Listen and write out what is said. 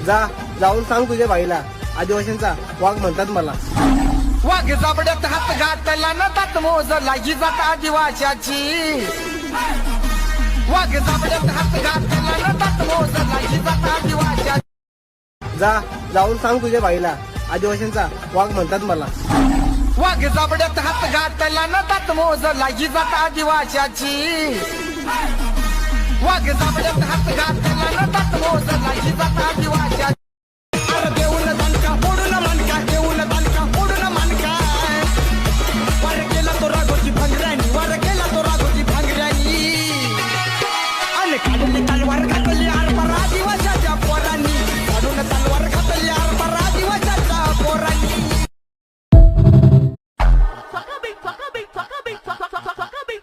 जाऊन सांग तुझ्या बाईला आदिवासींचा वाघ म्हणतात मला. वाघ जाबड्यात हात घातला न तात मोजला ही जात आदिवाशाची. वाघ जाबड्यात हात घातला न तात मोजला ही जात आदिवाशाची. जाऊन सांग तुझ्या बाईला आदिवासींचा वाघ म्हणतात मला. वाघ जाबड्यात हात घातला न तात मोजला ही जात आदिवाशाची. वाघ जाबड्यात हात घातला न तात मोजला ही जात आदिवाशाची.